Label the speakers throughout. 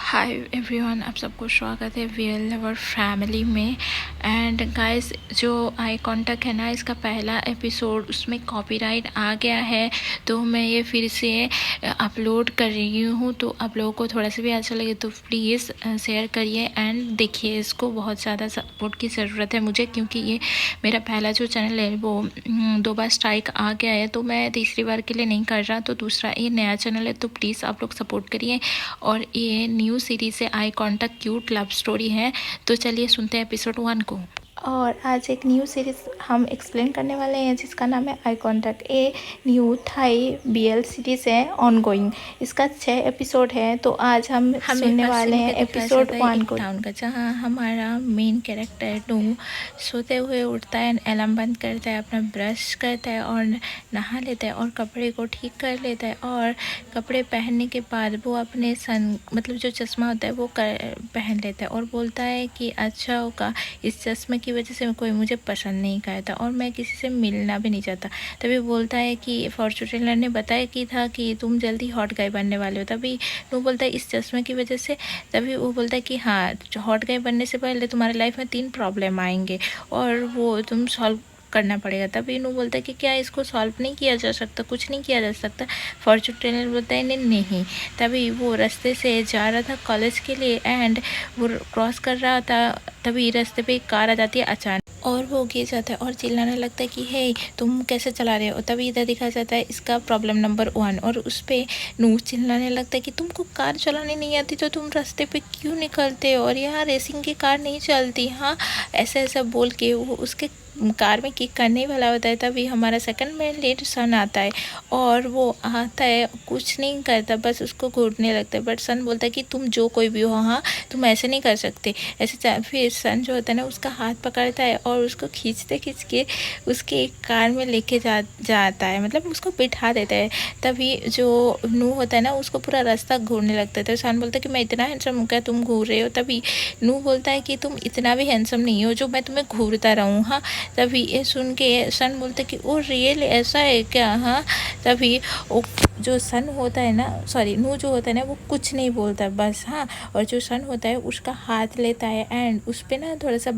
Speaker 1: Hi everyone, आप सबको स्वागत है वीएल लवर फैमिली में। एंड गाइस, जो आई कांटेक्ट है ना, इसका पहला एपिसोड, उसमें कॉपीराइट आ गया है, तो मैं ये फिर से अपलोड कर रही हूँ। तो आप लोगों को थोड़ा सा भी अच्छा लगे तो प्लीज़ शेयर करिए एंड देखिए। इसको बहुत ज़्यादा सपोर्ट की ज़रूरत है मुझे, क्योंकि ये मेरा पहला जो चैनल है वो 2 बार स्ट्राइक आ गया है, तो मैं तीसरी बार के लिए नहीं कर रहा। तो दूसरा ये नया चैनल है, तो प्लीज़ आप लोग सपोर्ट करिए। और ये न्यू सीरीज से eye contact cute love story है। तो चलिए सुनते हैं एपिसोड 1 को। और आज एक न्यू सीरीज़ हम एक्सप्लेन करने वाले हैं जिसका नाम है आई कांटेक्ट। ये न्यू थाई बीएल सीरीज़ है, ऑन गोइंग। इसका 6 एपिसोड है। तो आज हम सुनने वाले हैं एपिसोड 1 को। टाउन का, जहाँ हमारा मेन कैरेक्टर नू सोते हुए उठता है, अलार्म बंद करता है, अपना ब्रश करता है और नहा लेता है और कपड़े को ठीक कर लेता है। और कपड़े पहनने के बाद वो अपने मतलब जो चश्मा होता है वो पहन लेता है और बोलता है कि अच्छा होगा, इस चश्मे की वजह से कोई मुझे पसंद नहीं करता और मैं किसी से मिलना भी नहीं चाहता। तभी बोलता है कि फॉर्चून टेलर ने बताया कि था कि तुम जल्दी हॉट गाय बनने वाले हो। तभी वो बोलता है इस चश्मे की वजह से। तभी वो बोलता है कि हाँ, हॉट गाय बनने से पहले तुम्हारे लाइफ में 3 प्रॉब्लम आएंगे और वो तुम सॉल्व करना पड़ेगा। तभी इनू बोलता है कि क्या इसको सॉल्व नहीं किया जा सकता, कुछ नहीं किया जा सकता। फॉर्चून टेलर बोलता है नहीं। तभी वो रास्ते से जा रहा था कॉलेज के लिए एंड वो क्रॉस कर रहा था। तभी रास्ते पे एक कार आ जाती है अचानक और वो गिर जाता है और चिल्लाने लगता है कि हे, तुम कैसे चला रहे हो। तभी इधर दिखाया जाता है इसका प्रॉब्लम नंबर 1 और उस पर नू चिल्लाने लगता है कि तुमको कार चलाने नहीं आती तो तुम रास्ते पे क्यों निकलते हो, और यहाँ रेसिंग की कार नहीं चलती। हाँ, ऐसा ऐसा बोल के वो उसके कार में किक करने वाला होता है। तभी हमारा सेकंड में लेट सन आता है और वो आता है, कुछ नहीं करता, बस उसको घूरने लगता है। बट सन बोलता है कि तुम जो कोई भी हो, हाँ तुम ऐसे नहीं कर सकते, ऐसे। फिर सन जो होता है ना, उसका हाथ पकड़ता है और उसको खींच के उसके एक कार में लेके जाता है, मतलब उसको बिठा देता है। तभी जो नू होता है ना, उसको पूरा रास्ता घूरने लगता है। तो सन बोलता है कि मैं इतना हैंडसम हूँ क्या तुम घूर रहे हो। तभी नू बोलता है कि तुम इतना भी हैंडसम नहीं हो जो मैं तुम्हें घूरता रहूँ। हाँ, तभी ये सुन के सन बोलते कि ओ रियल ऐसा है क्या। हाँ, तभी वो जो सन होता है ना, सॉरी नू जो होता है ना, वो कुछ नहीं बोलता बस। हाँ, और जो सन होता है उसका हाथ लेता है एंड उस पर ना थोड़ा सा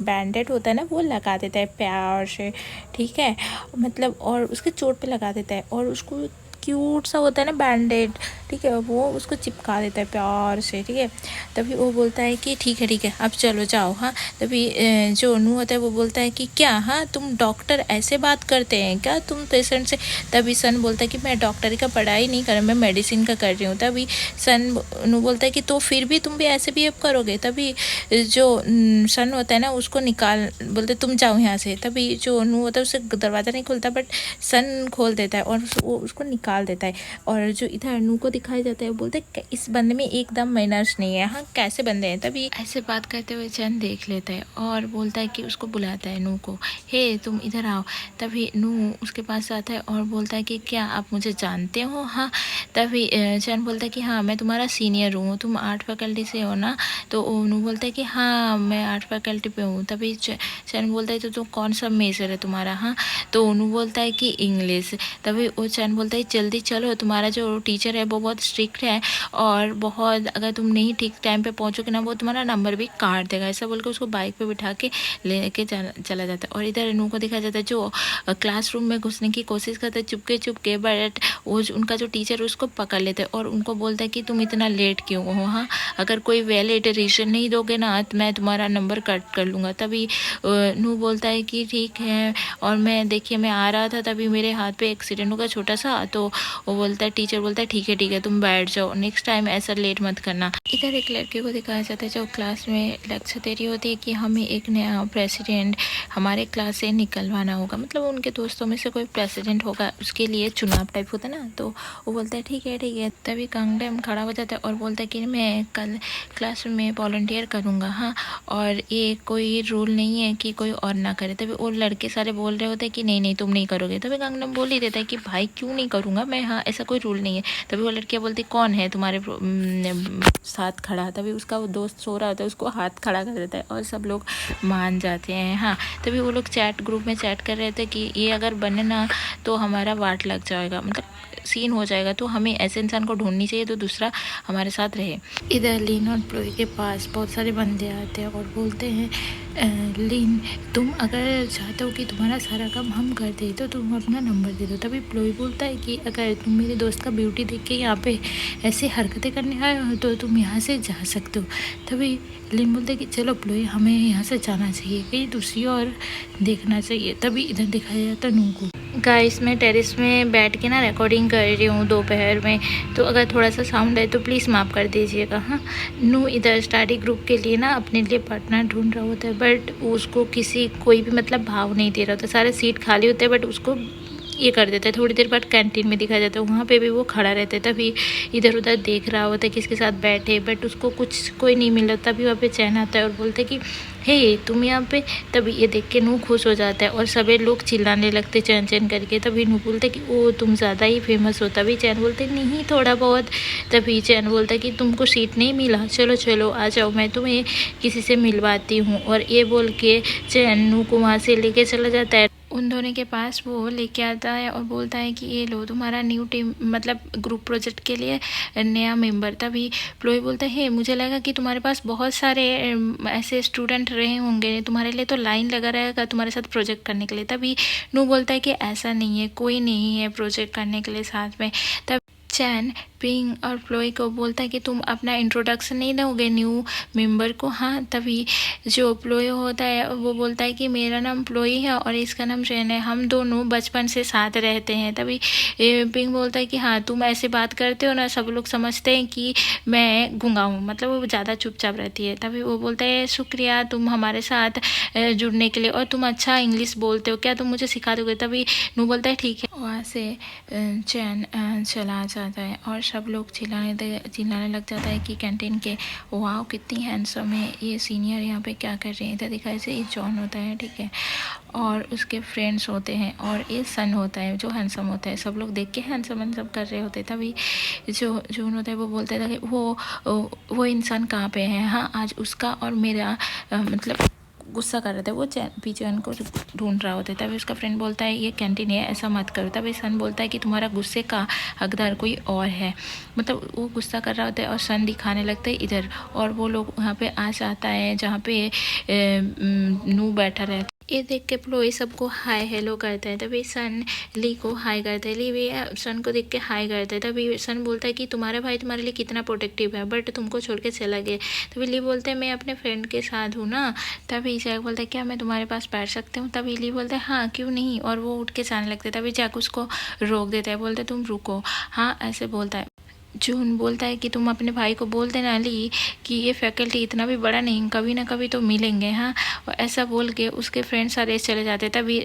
Speaker 1: बैंडेड होता है ना, वो लगा देता है प्यार से, ठीक है, मतलब, और उसके चोट पे लगा देता है और उसको क्यूट सा होता है ना बैंडेड, ठीक है, वो उसको चिपका देता है प्यार से, ठीक है। तभी वो बोलता है कि ठीक है अब चलो जाओ। हाँ, तभी जो नू होता है वो बोलता है कि क्या, हाँ तुम डॉक्टर ऐसे बात करते हैं क्या तुम पेशेंट से। तभी सन बोलता है कि मैं डॉक्टरी का पढ़ाई नहीं कर रहा, मैं मेडिसिन का कर रही हूँ। तभी नू बोलता है कि तो फिर भी तुम भी ऐसे बिहेव करोगे। तभी जो सन होता है ना, उसको निकाल बोलते तुम जाओ यहाँ से। तभी जो नू होता है उसे दरवाज़ा नहीं खोलता, बट सन खोल देता है और वो उसको निकाल देता है। और जो इधर नू को दिखाया जाता है, बोलते हैं इस बंदे में एकदम मैनर्स नहीं है। हाँ, कैसे बंदे हैं। तभी ऐसे बात करते हुए चैन देख लेता है और बोलता है कि उसको बुलाता है नू को, हे तुम इधर आओ। तभी नू उसके पास आता है और बोलता है कि क्या आप मुझे जानते हो। हाँ, तभी चैन बोलता है कि हाँ मैं तुम्हारा सीनियर हूँ, तुम आर्ट फैकल्टी से हो ना। तो नू बोलता है कि हाँ मैं आर्ट फैकल्टी पे हूँ। तभी चैन बोलता है तो तुम कौन सा मेजर है तुम्हारा। हाँ, तो नू बोलता है कि इंग्लिश। तभी वो चैन बोलता है जल्दी चलो, तुम्हारा जो टीचर है वो बहुत स्ट्रिक्ट है और बहुत, अगर तुम नहीं ठीक टाइम पे पहुंचोगे ना, वो तुम्हारा नंबर भी काट देगा। ऐसा बोल के उसको बाइक पे बिठा के लेके चला जाता है। और इधर नू को दिखाया जाता है जो क्लासरूम में घुसने की कोशिश करता है चुपके, बट वो उनका जो टीचर उसको पकड़ लेते हैं और उनको बोलता है कि तुम इतना लेट क्यों हो। हाँ, अगर कोई वैलिड रीज़न नहीं दोगे ना तो मैं तुम्हारा नंबर कट कर लूँगा। तभी नू बोलता है कि ठीक है, और मैं देखिए मैं आ रहा था तभी मेरे हाथ पे एक्सीडेंट होगा छोटा सा। तो वो बोलता है, टीचर बोलता है ठीक है तुम बैठ जाओ, नेक्स्ट टाइम ऐसा लेट मत करना। इधर एक लड़के को दिखाया जाता है जो क्लास में लेक्चर दे रही होती है कि हमें एक नया प्रेसिडेंट हमारे क्लास से निकलवाना होगा, मतलब उनके दोस्तों में से कोई प्रेसिडेंट होगा, उसके लिए चुनाव टाइप होता है ना। तो वो बोलता है ठीक है। तभी कांगडेम खड़ा हो जाता है और बोलता है कि मैं कल क्लास में वॉलंटियर करूँगा। हाँ, और ये कोई रूल नहीं है कि कोई और ना करे। तभी वो लड़के सारे बोल रहे होते हैं कि नहीं तुम नहीं करोगे। तभी कांगडेम बोल ही देता है कि भाई क्यों नहीं करूँगा मैं, हाँ ऐसा कोई रूल नहीं है। तभी वो लड़कियाँ बोलती कौन है तुम्हारे साथ खड़ा। तभी उसका वो दोस्त सो रहा होता है, उसको हाथ खड़ा कर देता है और सब लोग मान जाते हैं। हाँ, तभी वो लोग ग्रुप में चैट कर रहे थे कि ये अगर बने ना तो हमारा वाट लग जाएगा, मतलब सीन हो जाएगा। तो हमें ऐसे इंसान को ढूंढनी चाहिए तो दूसरा हमारे साथ रहे। इधर लीन और प्लोई के पास बहुत सारे बंदे आते हैं और बोलते हैं लीन, तुम अगर चाहते हो कि तुम्हारा सारा काम हम कर दें तो तुम अपना नंबर दे दो। तभी प्लोई बोलता है कि अगर तुम मेरे दोस्त का ब्यूटी देख के यहाँ पे ऐसे हरकतें करने आए हो तो तुम यहाँ से जा सकते हो। तभी लीन बोलते कि चलो प्लोई, हमें यहाँ से जाना चाहिए, कहीं दूसरी और देखना चाहिए। तभी इधर दिखाया जाता नू को। गाइस, मैं टेरेस में बैठ के ना रिकॉर्डिंग कर रही हूँ दोपहर में, तो अगर थोड़ा सा साउंड है तो प्लीज़ माफ़ कर दीजिएगा। हाँ, नू इधर स्टडी ग्रुप के लिए ना अपने लिए पार्टनर ढूंढ रहा होता है, बट उसको कोई भी मतलब भाव नहीं दे रहा होता। सारे सीट खाली होते हैं बट उसको ये कर देता है। थोड़ी देर बाद कैंटीन में दिखाया जाता है, वहाँ पे भी वो खड़ा रहता है। तभी इधर उधर देख रहा होता है किसके साथ बैठे, बट उसको कोई नहीं मिल रहा। तभी वहाँ पे चैन आता है और बोलते कि हे तुम यहाँ पे। तभी ये देख के नू खुश हो जाता है और सभी लोग चिल्लाने लगते चैन चैन करके। तभी नू बोलते कि ओ तुम ज़्यादा ही फेमस हो। तभी चैन बोलते नहीं, थोड़ा बहुत। तभी चैन बोलता कि तुमको सीट नहीं मिला, चलो चलो आ जाओ, मैं तुम्हें किसी से मिलवाती हूँ। और ये बोल के चैन नू को वहाँ से लेके चला जाता है। उन दोनों के पास वो लेके आता है और बोलता है कि ये लो तुम्हारा न्यू टीम मतलब ग्रुप प्रोजेक्ट के लिए नया मेंबर। तभी प्लोई बोलता है मुझे लगा कि तुम्हारे पास बहुत सारे ऐसे स्टूडेंट रहे होंगे, तुम्हारे लिए तो लाइन लगा रहेगा तुम्हारे साथ प्रोजेक्ट करने के लिए। तभी नू बोलता है कि ऐसा नहीं है, कोई नहीं है प्रोजेक्ट करने के लिए साथ में। तब चैन पिंग और प्लोई को बोलता है कि तुम अपना इंट्रोडक्शन नहीं दोगे न्यू मेंबर को। हाँ, तभी जो प्लोई होता है वो बोलता है कि मेरा नाम प्लोई है और इसका नाम चैन है, हम दोनों बचपन से साथ रहते हैं। तभी पिंग बोलता है कि हाँ तुम ऐसे बात करते हो ना, सब लोग समझते हैं कि मैं गूंगा हूँ, मतलब वो ज़्यादा चुपचाप रहती है। तभी वो बोलता है शुक्रिया तुम हमारे साथ जुड़ने के लिए, और तुम अच्छा इंग्लिश बोलते हो, क्या तुम मुझे सिखा दोगे। तभी नू बोलता है ठीक है। वहाँ से चैन चला जाता है और सब लोग चिल्लाने लग जाता है कि कैंटीन के, वाह कितनी हैंडसम है ये सीनियर, यहाँ पे क्या कर रहे हैं। इधर दिखाई से ये जॉन होता है, ठीक है, और उसके फ्रेंड्स होते हैं, और ये सन होता है जो हैंडसम होता है। सब लोग देख के हैंडसम कर रहे होते हैं। तभी जो जून होता है वो बोलता है कि वो इंसान कहाँ पे है। हाँ, आज उसका और मेरा मतलब गुस्सा कर रहे थे, वो चैन को ढूंढ रहा होता है। तभी उसका फ्रेंड बोलता है ये कैंटीन है, ऐसा मत करो। तभी सन बोलता है कि तुम्हारा गुस्से का हकदार कोई और है, मतलब वो गुस्सा कर रहा होता है और सन दिखाने लगता है इधर, और वो लोग वहाँ पे आ जाता है जहाँ पे नू बैठा रहता है। ये देख के प्लोई सबको हाय हेलो करता है। तभी सन ली को हाय करता है, ली भी सन को देख के हाय करता है। तभी सन बोलता है कि तुम्हारा भाई तुम्हारे लिए कितना प्रोटेक्टिव है, बट तुमको छोड़ के चला गया। तभी ली बोलते हैं मैं अपने फ्रेंड के साथ हूँ ना। तभी जैक बोलता है क्या मैं तुम्हारे पास बैठ सकती हूँ। तभी ली बोलता है हाँ क्यों नहीं, और वो उठ के जाने लगते। तभी जैक उसको रोक देता है, बोलते तुम रुको, हाँ ऐसे बोलता है। जून बोलता है कि तुम अपने भाई को बोल देना ली कि ये फैकल्टी इतना भी बड़ा नहीं, कभी ना कभी तो मिलेंगे। हाँ, और ऐसा बोल के उसके फ्रेंड्स सारे चले जाते हैं। तभी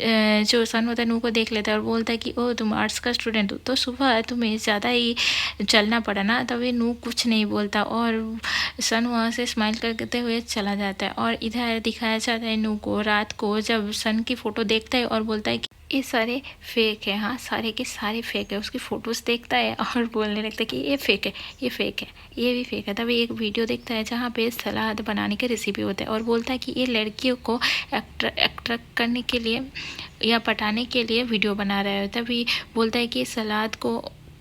Speaker 1: जो सन होता है नू को देख लेता है और बोलता है कि ओ तुम आर्ट्स का स्टूडेंट हो, तो सुबह तुम्हें ज़्यादा ही चलना पड़ा ना। तभी नू कुछ नहीं बोलता और सन वहाँ से स्माइल करते हुए चला जाता है। और इधर दिखाया जाता है नू को रात को, जब सन की फ़ोटो देखता है और बोलता है कि ये सारे फेक है। हाँ, सारे के सारे फेक है। उसकी फ़ोटोज़ देखता है और बोलने लगता है कि ये फेक है, ये फेक है, ये भी फेक है। तभी एक वीडियो देखता है जहाँ पे सलाद बनाने की रेसिपी होता है और बोलता है कि ये लड़कियों को अट्रैक्ट करने के लिए या पटाने के लिए वीडियो बना रहा है। तभी बोलता है कि सलाद को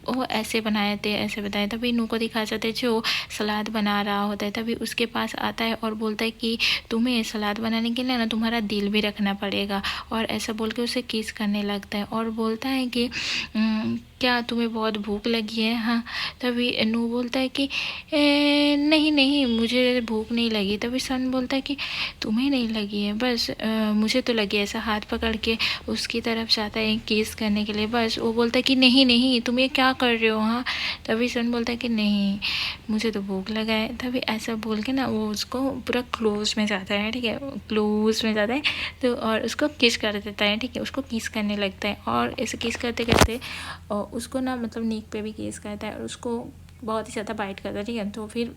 Speaker 1: वो ऐसे बनाए थे, ऐसे बताए। तभी नू को दिखा जाते जो सलाद बना रहा होता है। तभी उसके पास आता है और बोलता है कि तुम्हें सलाद बनाने के लिए ना तुम्हारा दिल भी रखना पड़ेगा, और ऐसा बोल के उसे किस करने लगता है और बोलता है कि क्या तुम्हें बहुत भूख लगी है। हाँ, तभी नू बोलता है कि नहीं नहीं मुझे भूख नहीं लगी। तभी सन बोलता है कि तुम्हें नहीं लगी है, बस मुझे तो लगी। ऐसा हाथ पकड़ के उसकी तरफ जाता है किस करने के लिए, बस वो बोलता है कि नहीं नहीं तुम ये क्या कर रहे हो। हाँ, तभी सन बोलता है कि नहीं मुझे तो भूख लगा है। तभी ऐसा बोल के ना वो उसको पूरा क्लोज में जाता है, ठीक है, क्लोज में जाता है तो और उसको किस कर देता है, ठीक है, उसको किस करने लगता है। और ऐसे किस करते करते उसको ना मतलब नीक पे भी किस करता है और उसको बहुत ही ज़्यादा बाइट करता है, ठीक है। तो फिर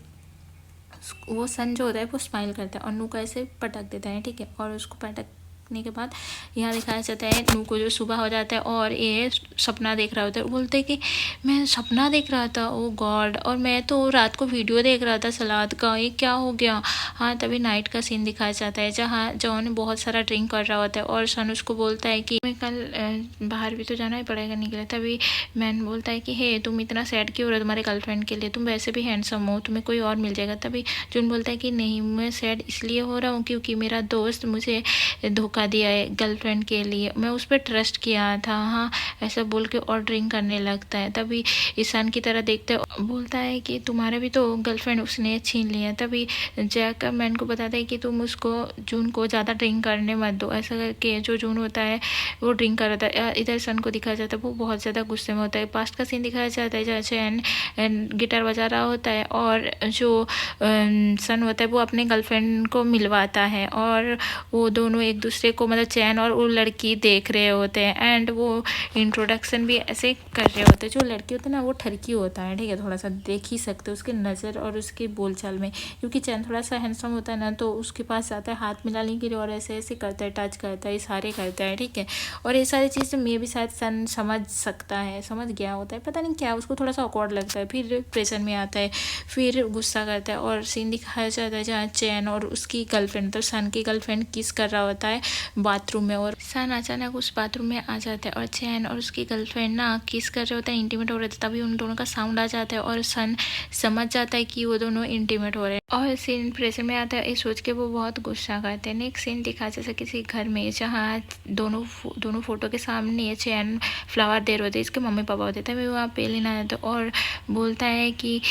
Speaker 1: वो सन जो होता है वो स्माइल करता है और नू को ऐसे पटक देता है, ठीक है, और उसको पटक देखने के बाद यहाँ दिखाया जाता है नू को जो सुबह हो जाता है और ये सपना देख रहा होता है। बोलते हैं कि मैं सपना देख रहा था, ओ गॉड, और मैं तो रात को वीडियो देख रहा था सलाद का, ये क्या हो गया। हाँ, तभी नाइट का सीन दिखाया जाता है जहाँ जॉन बहुत सारा ड्रिंक कर रहा होता है और सन उसको बोलता है कि मैं कल बाहर भी तो जाना ही पड़ेगा निकले। तभी मैन बोलता है कि हे तुम इतना सैड क्यों हो रहे हो तुम्हारे गर्लफ्रेंड के लिए, तुम वैसे भी हैंडसम हो, तुम्हें कोई और मिल जाएगा। तभी जून बोलता है कि नहीं, मैं सैड इसलिए हो रहा हूँ क्योंकि मेरा दोस्त मुझे धोखा दिया है गर्लफ्रेंड के लिए, मैं उस पर ट्रस्ट किया था। हाँ, ऐसा बोल के और ड्रिंक करने लगता है। तभी ईशान की तरह देखते बोलता है कि तुम्हारे भी तो गर्लफ्रेंड उसने छीन लिया। तभी जैक मैन को बताता है कि तुम उसको जून को ज़्यादा ड्रिंक करने मत दो। ऐसा करके जो जून होता है वो ड्रिंक कर रहा था। इधर सन को दिखाया जाता है वो बहुत ज़्यादा गुस्से में होता है। पास्ट का सीन दिखाया जाता है जहाँ चैन गिटार बजा रहा होता है और जो सन होता है वो अपने गर्लफ्रेंड को मिलवाता है और वो दोनों एक दूसरे को मतलब चैन और वो लड़की देख रहे होते हैं एंड वो इंट्रोडक्शन भी ऐसे कर रहे होते हैं। जो लड़की होता है ना वो ठरकी होता है, ठीक है, थोड़ा सा देख ही सकते हो उसके नज़र और उसके बोलचाल में, क्योंकि चैन थोड़ा सा हैंडसम होता है ना तो उसके पास जाता है हाथ मिलाने के लिए और ऐसे ऐसे करता है, टच करता है, इशारे करता है, ठीक है। और ये सारी चीज़ मैं भी शायद सन समझ सकता है, समझ गया होता है, पता नहीं क्या उसको थोड़ा सा ऑकवर्ड लगता है। फिर प्रेशर में आता है, फिर गुस्सा करता है और सीन दिखाया जाता है जहाँ चैन और उसकी गर्लफ्रेंड तो सन की गर्लफ्रेंड किस कर रहा होता है बाथरूम में और सन अचानक उस बाथरूम में आ जाता है और चैन और उसकी गर्लफ्रेंड ना किस कर रहे होते हैं, इंटीमेट हो रहे थे। तभी उन दोनों का साउंड आ जाता है और सन समझ जाता है कि वो दोनों इंटीमेट हो रहे हैं और सीन प्रेशर में आता है। ये सोच के वो बहुत गुस्सा करते हैं। नेक्स्ट सीन दिखा जैसे किसी घर में जहाँ दोनों फोटो के सामने चैन फ्लावर दे रहे होते, इसके मम्मी पापा होते। तभी वहाँ पे लेना जाता है और बोलता है कि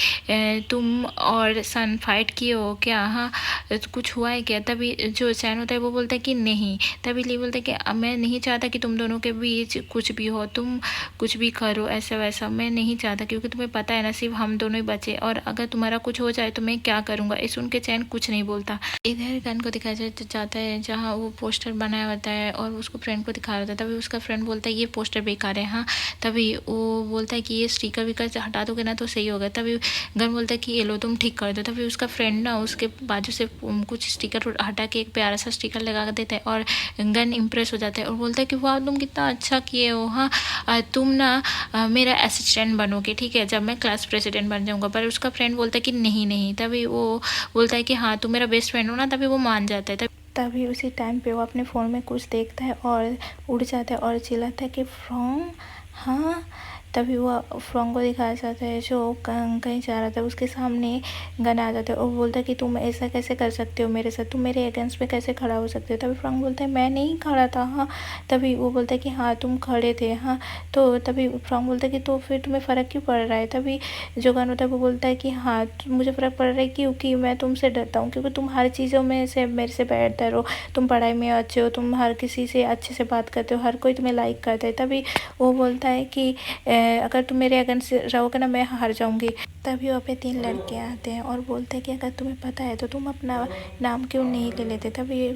Speaker 1: तुम और सन फाइट किए हो क्या, हाँ कुछ हुआ है क्या। तभी जो चैन होता है वो बोलता है कि नहीं। तभी ली बोलता है कि मैं नहीं चाहता कि तुम दोनों के बीच कुछ भी हो, तुम कुछ भी करो ऐसा वैसा, मैं नहीं चाहता क्योंकि तुम्हें पता है ना सिर्फ हम दोनों ही बचे और अगर तुम्हारा कुछ हो जाए तो मैं क्या करूँगा। इस सुन के चैन कुछ नहीं बोलता। इधर गन को दिखाया जाता है जहाँ वो पोस्टर बनाया होता है और उसको फ्रेंड को दिखा रहा था। तभी उसका फ्रेंड बोलता है ये पोस्टर बेकार है। हाँ, तभी वो बोलता है कि ये स्टिकर विकर हटा दोगे ना तो सही होगा। तभी गन बोलता है कि ये लो तुम ठीक कर दो। तभी उसका फ्रेंड ना उसके बाजू से कुछ स्टिकर हटा के एक प्यारा सा स्टिकर लगा देता है और गन इम्प्रेस हो जाता है और बोलता है कि वाह तुम कितना अच्छा किए हो, हाँ तुम ना मेरा असिस्टेंट बनोगे, ठीक है, जब मैं क्लास प्रेसिडेंट बन जाऊँगा। पर उसका फ्रेंड बोलता है कि नहीं नहीं। तभी वो बोलता है कि हाँ तुम मेरा बेस्ट फ्रेंड हो ना। तभी वो मान जाता है। तभी उसी टाइम पे वो अपने फ़ोन में कुछ देखता है और उड़ जाता है और चिल्लाता है कि फ्रॉम, हाँ। तभी वो फ्रॉम को दिखाया जाता है जो कहीं जा रहा था, उसके सामने गन आ जाता है और बोलता है कि तुम ऐसा कैसे कर सकते हो मेरे साथ, तुम मेरे अगेंस्ट में कैसे खड़ा हो सकते हो। तभी फ्रॉम बोलता है मैं नहीं खड़ा था। हाँ, तभी वो बोलता है कि हाँ तुम खड़े थे। हाँ, तो तभी फ्रॉम बोलता है कि तो फिर तुम्हें फ़र्क क्यों पड़ रहा है। तभी जो गन होता है वो बोलता है कि हाँ मुझे फ़र्क पड़ रहा है क्योंकि मैं तुमसे डरता हूँ, क्योंकि तुम हर चीज़ों में से मेरे से बेहतर हो, तुम पढ़ाई में अच्छे हो, तुम हर किसी से अच्छे से बात करते हो, हर कोई तुम्हें लाइक करता है। तभी वो बोलता है कि अगर तुम मेरे अगेंस्ट रहोगे ना मैं हार जाऊंगी। तभी वहाँ पे 3 लड़के आते हैं और बोलते हैं कि अगर तुम्हें पता है तो तुम अपना नाम क्यों नहीं ले लेते। तभी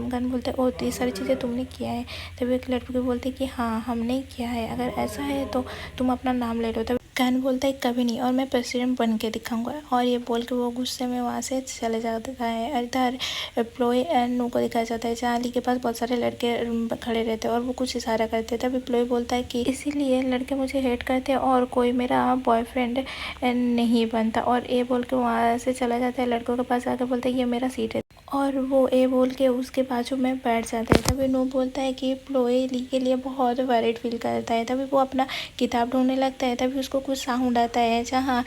Speaker 1: गन बोलते हैं ओ तो ये सारी चीज़ें तुमने किया है। तभी एक लड़के बोलते हैं कि हाँ हमने किया है, अगर ऐसा है तो तुम अपना नाम ले लो। तभी गन बोलता है कभी नहीं और मैं प्रेसिडेंट बन के दिखाऊंगा और ये बोल के वो गुस्से में वहाँ से चले जाता है। इधर प्लोई एंड नू को दिखाया जाता है जहाँ अली के पास बहुत सारे लड़के खड़े रहते हैं और वो कुछ इशारा करते हैं। तभी प्लोई बोलता है कि इसीलिए लड़के मुझे हेट करते हैं और कोई मेरा बॉयफ्रेंड नहीं बनता और ये बोल के वहाँ से चला जाता है। लड़कों के पास आकर बोलता है ये मेरा सीट है और वो ए बोल के उसके बाजू में बैठ जाता है। तभी नू बोलता है कि प्लोई ली के लिए बहुत वरीड फील करता है। तभी वो अपना किताब ढूंढने लगता है। तभी उसको कुछ साउंड आता है जहाँ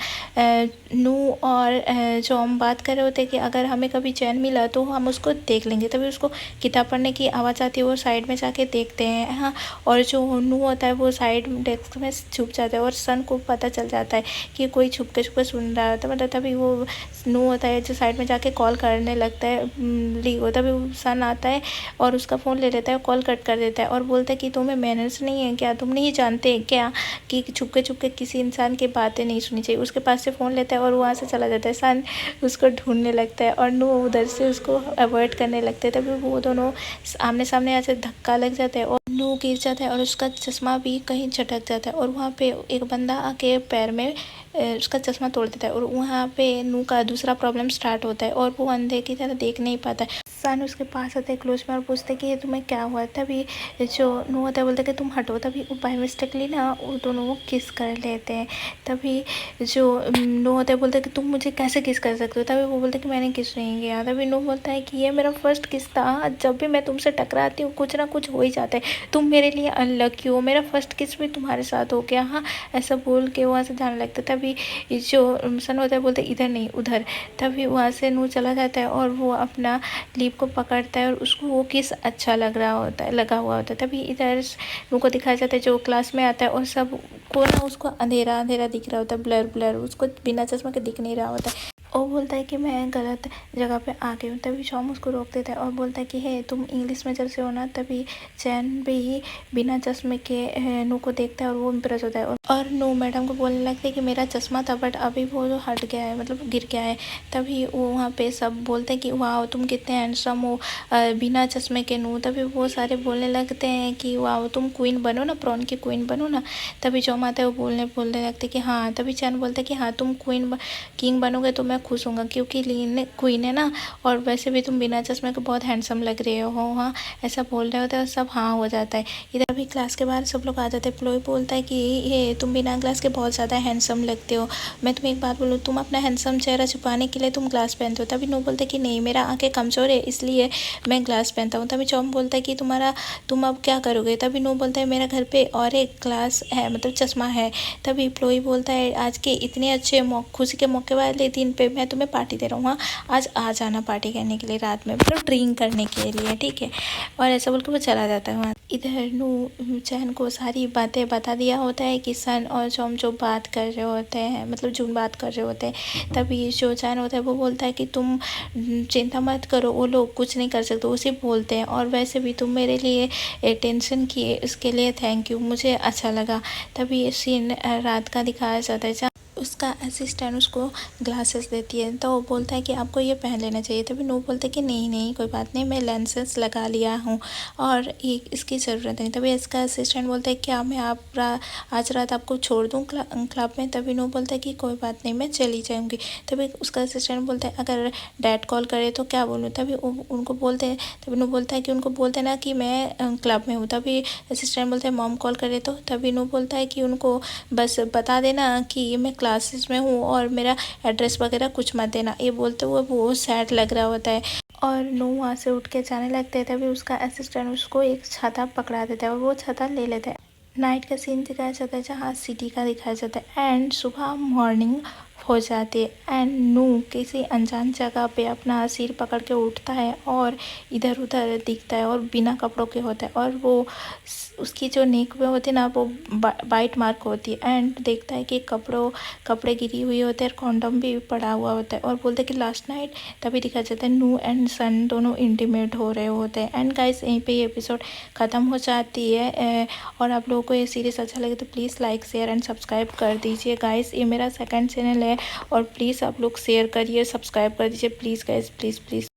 Speaker 1: नू और जो हम बात कर रहे होते हैं कि अगर हमें कभी चैन मिला तो हम उसको देख लेंगे। तभी उसको किताब पढ़ने की आवाज़ आती है, वो साइड में जाके देखते हैं। हाँ, और जो नू होता है वो साइड डेस्क में छुप जाता है और सन को पता चल जाता है कि कोई छुप के सुन रहा है। तो मतलब तभी वो नू होता है जो साइड में जाके कॉल करने लगता है ली को। तभी सन आता है और उसका फ़ोन ले लेता है, कॉल कट कर देता है और बोलता है कि तुम्हें मैनर्स नहीं है क्या, तुम नहीं जानते क्या कि छुपके किसी इंसान की बातें नहीं सुननी चाहिए। उसके पास से फ़ोन लेता है और वहाँ से चला जाता है। सन उसको ढूंढने लगता है और नू उधर से उसको अवॉइड करने लगते हैं। तभी वो दोनों आमने सामने ऐसे धक्का लग जाता है और नू गिर जाता है और उसका चश्मा भी कहीं झटक जाता है और वहाँ पे एक बंदा आके पैर में उसका चश्मा तोड़ देता है और वहाँ पे नू का दूसरा प्रॉब्लम स्टार्ट होता है और वो अंधे की तरह देख नहीं पाता है। सन उसके पास आते हैं क्लोज में और पूछते कि ये तुम्हें क्या हुआ। तभी जो नू होता है बोलते कि तुम हटो। तभी वो बाय मिस्टेकली ना वो दोनों वो किस कर लेते हैं। तभी जो नू होता है बोलते कि तुम मुझे कैसे किस कर सकते हो। तभी वो बोलते कि मैंने किस नहीं किया। तभी नू बोलता है कि ये मेरा फर्स्ट किस था, जब भी मैं तुमसे टकराती हूँ कुछ ना कुछ हो ही जाता है, तुम मेरे लिए अनलकी हो, मेरा फर्स्ट किस भी तुम्हारे साथ हो गया। हाँ, ऐसा बोल के वहाँ से जाने लगता है। तभी जो सन होता है बोलते इधर नहीं उधर। तभी वहाँ से नू चला जाता है और वो अपना लीप को पकड़ता है और उसको वो किस अच्छा लगा हुआ होता है। तभी इधर नू को दिखाया जाता है जो क्लास में आता है और सब को ना उसको अंधेरा अंधेरा दिख रहा होता है, ब्लर ब्लर, उसको बिना चश्मा के दिख नहीं रहा होता है। वो बोलता है कि मैं गलत जगह पे आ गई हूँ। तभी शॉम उसको रोक देता है और बोलता है कि हे तुम इंग्लिश में जैसे हो ना। तभी चैन भी बिना चश्मे के नू को देखता है और वो इम्प्रेस होता है और नू मैडम को बोलने लगता है कि मेरा चश्मा था बट अभी वो हट गया है, मतलब गिर गया है। तभी वो वहाँ पे सब बोलते हैं कि वाह तुम कितने हैंडसम हो बिना चश्मे के नू। तभी वो सारे बोलने लगते हैं कि वाह तुम क्वीन बनो ना, प्रॉन की क्वीन बनो ना। तभी जो आता है वो बोलने लगते कि हाँ। तभी चैन बोलते कि हाँ तुम किंग बनोगे तो मैं खुश हूँगा क्योंकि लीन क्वीन है ना, और वैसे भी तुम बिना चश्मे के बहुत हैंडसम लग रहे हो। हाँ, ऐसा बोल रहे होते हैं और सब हाँ हो जाता है। इधर भी क्लास के बाहर सब लोग आ जाते हैं। प्लोई बोलता है कि ये तुम बिना ग्लास के बहुत ज़्यादा हैंडसम लगते हो। मैं तुम्हें एक बात बोलूँ, तुम अपना हैंडसम चेहरा छुपाने के लिए तुम ग्लास पहनते हो। तभी नू बोलते कि नहीं मेरा आंखें कमज़ोर है इसलिए मैं ग्लास पहनता हूँ। तभी चौम बोलता है कि तुम अब क्या करोगे। तभी नू बोलता है मेरा घर पे और एक ग्लास है, मतलब चश्मा है। तभी प्लोई बोलता है आज के इतने अच्छे खुशी के मौके वाले दिन पे मैं तुम्हें पार्टी दे रहा हूँ। हाँ, आज आ जाना पार्टी करने के लिए रात में, मतलब ड्रिंक करने के लिए, ठीक है। और ऐसा बोल के वो चला जाता है वहाँ। इधर नू चैन को सारी बातें बता दिया होता है कि सन और चौम जो बात कर रहे होते हैं, मतलब जून बात कर रहे होते हैं। तभी जो चैन होता है वो बोलता है कि तुम चिंता मत करो, वो लोग कुछ नहीं कर सकते, वो सिर्फ बोलते हैं। और वैसे भी तुम मेरे लिए टेंशन किए उसके लिए थैंक यू, मुझे अच्छा लगा। तभी ये सीन रात का दिखाया जाता है। उसका असिस्टेंट उसको ग्लासेस देती है तो वो बोलता है कि आपको ये पहन लेना चाहिए। तभी नू बोलता है कि नहीं नहीं कोई बात नहीं, मैं लेंसेस लगा लिया हूँ और इसकी ज़रूरत नहीं। तभी इसका असिस्टेंट बोलता है क्या मैं आज रात आपको छोड़ दूँ क्लब में। तभी नू बोलता है कि कोई बात नहीं मैं चली जाऊँगी। तभी उसका असिस्टेंट बोलता है अगर डैड कॉल करे तो क्या बोलूँ। तभी उनको बोलते हैं, तभी नू बोलता है कि उनको बोलते ना कि मैं क्लब में हूँ। तभी असिस्टेंट बोलते हैं मॉम कॉल करे तो। तभी नू बोलता है कि उनको बस बता देना कि मैं क्लासेस में हूँ और मेरा एड्रेस वगैरह कुछ मत देना। ये बोलते हुए वो सैड लग रहा होता है और नू वहाँ से उठ के जाने लगते हैं। तभी उसका असिस्टेंट उसको एक छाता पकड़ा देता है और वो छाता ले लेता है। नाइट का सीन दिखाया जाता है जहाँ सिटी का दिखाया जाता है एंड सुबह मॉर्निंग हो जाती है एंड नू किसी अनजान जगह पे अपना सिर पकड़ के उठता है और इधर उधर दिखता है और बिना कपड़ों के होता है और वो उसकी जो नेक पे होती है ना वो बाइट मार्क होती है एंड देखता है कि कपड़े गिरी हुई होते हैं और कॉन्डम भी पड़ा हुआ होता है और बोलते हैं कि लास्ट नाइट। तभी दिखा जाता है नू एंड सन दोनों इंटीमेट हो रहे होते हैं एंड गाइस यहीं पे ये एपिसोड ख़त्म हो जाती है। और आप लोगों को ये सीरीज़ अच्छा लगे तो please like share and subscribe कर दीजिए गाइस। ये मेरा सेकंड चैनल है और प्लीज़ आप लोग शेयर करिए, सब्सक्राइब कर दीजिए प्लीज़ गाइस, प्लीज़ प्लीज़।